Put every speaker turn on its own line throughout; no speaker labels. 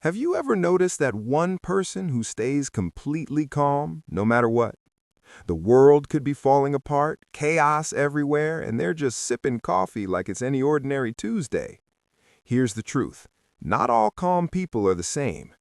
Have you ever noticed that one person who stays completely calm, no matter what? The world could be falling apart, chaos everywhere, and they're just sipping coffee like it's any ordinary Tuesday. Here's the truth. Not all calm people are the same.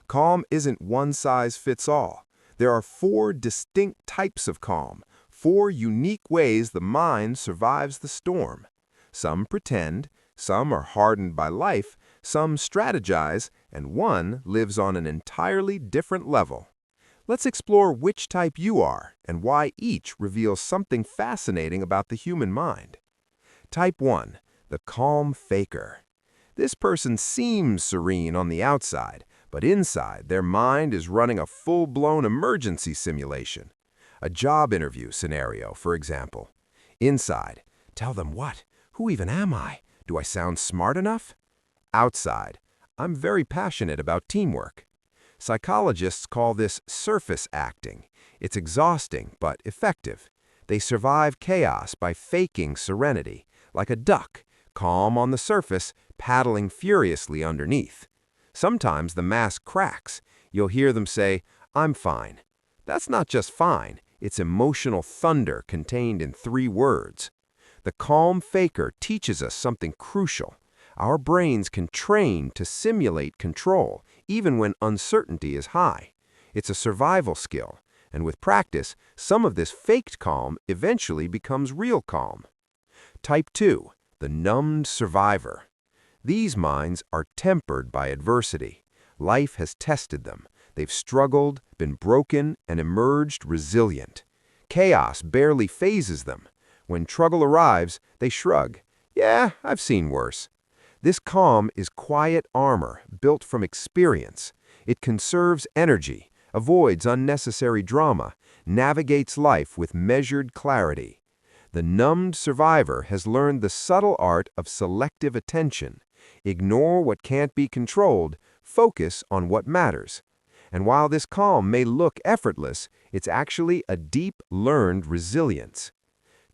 Calm isn't one size fits all. There are four distinct types of calm, four unique ways the mind survives the storm. Some pretend, some are hardened by life, some strategize, and one lives on an entirely different level. Let's explore which type you are and why each reveals something fascinating about the human mind. Type 1. The calm faker. This person seems serene on the outside, but inside their mind is running a full-blown emergency simulation. A job interview scenario, for example. Inside, tell them what? Who even am I? Do I sound smart enough? Outside, I'm very passionate about teamwork. Psychologists call this surface acting. It's exhausting but effective. They survive chaos by faking serenity, like a duck, calm on the surface, paddling furiously underneath. Sometimes the mask cracks. You'll hear them say, "I'm fine." That's not just fine, it's emotional thunder contained in 3 words. The calm faker teaches us something crucial. Our brains can train to simulate control, even when uncertainty is high. It's a survival skill, and with practice, some of this faked calm eventually becomes real calm. Type 2. The numbed survivor. These minds are tempered by adversity. Life has tested them. They've struggled, been broken, and emerged resilient. Chaos barely phases them. When trouble arrives, they shrug. "Yeah, I've seen worse." This calm is quiet armor built from experience. It conserves energy, avoids unnecessary drama, navigates life with measured clarity. The numbed survivor has learned the subtle art of selective attention. Ignore what can't be controlled, focus on what matters. And while this calm may look effortless, it's actually a deep learned resilience.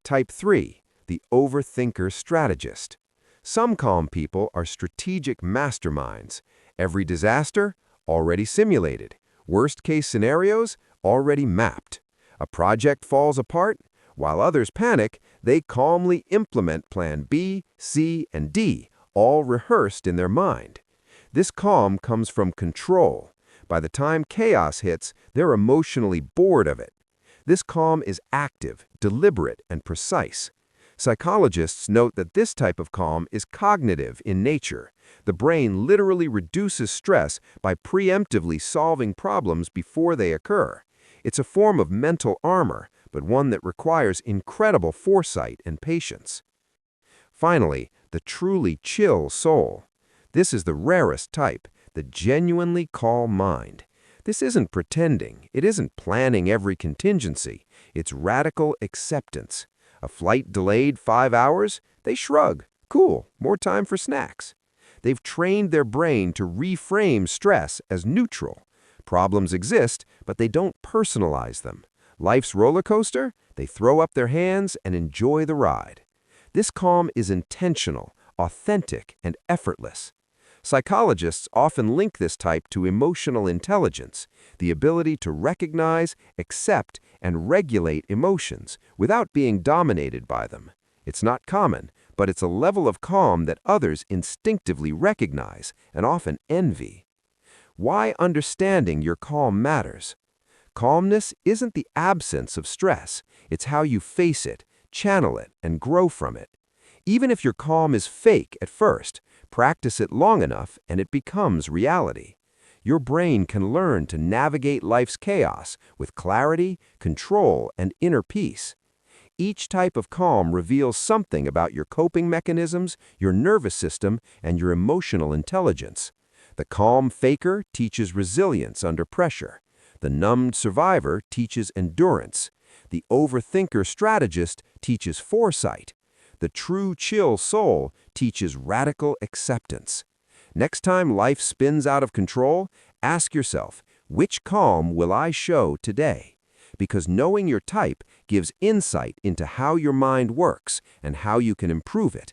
Type 3. The overthinker strategist. Some calm people are strategic masterminds. Every disaster, already simulated. Worst-case scenarios, already mapped. A project falls apart, while others panic, they calmly implement Plan B, C, and D, all rehearsed in their mind. This calm comes from control. By the time chaos hits, they're emotionally bored of it. This calm is active, deliberate, and precise. Psychologists note that this type of calm is cognitive in nature. The brain literally reduces stress by preemptively solving problems before they occur. It's a form of mental armor, but one that requires incredible foresight and patience. Finally, the truly chill soul. This is the rarest type, the genuinely calm mind. This isn't pretending, it isn't planning every contingency, it's radical acceptance. A flight delayed 5 hours? They shrug. Cool, more time for snacks. They've trained their brain to reframe stress as neutral. Problems exist, but they don't personalize them. Life's roller coaster? They throw up their hands and enjoy the ride. This calm is intentional, authentic, and effortless. Psychologists often link this type to emotional intelligence, the ability to recognize, accept, and regulate emotions without being dominated by them. It's not common, but it's a level of calm that others instinctively recognize and often envy. Why understanding your calm matters? Calmness isn't the absence of stress, it's how you face it, channel it, and grow from it. Even if your calm is fake at first, practice it long enough and it becomes reality. Your brain can learn to navigate life's chaos with clarity, control, and inner peace. Each type of calm reveals something about your coping mechanisms, your nervous system, and your emotional intelligence. The calm faker teaches resilience under pressure. The numbed survivor teaches endurance. The overthinker strategist teaches foresight. The true chill soul teaches radical acceptance. Next time life spins out of control, ask yourself, which calm will I show today? Because knowing your type gives insight into how your mind works and how you can improve it.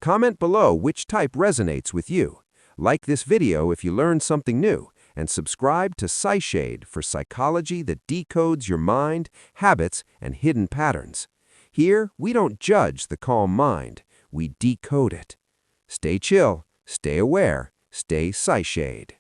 Comment below which type resonates with you.
Like this video if you learned something new, and subscribe to PsyShade for psychology that decodes your mind, habits, and hidden patterns. Here, we don't judge the calm mind, we decode it. Stay chill, stay aware, stay PsyShade.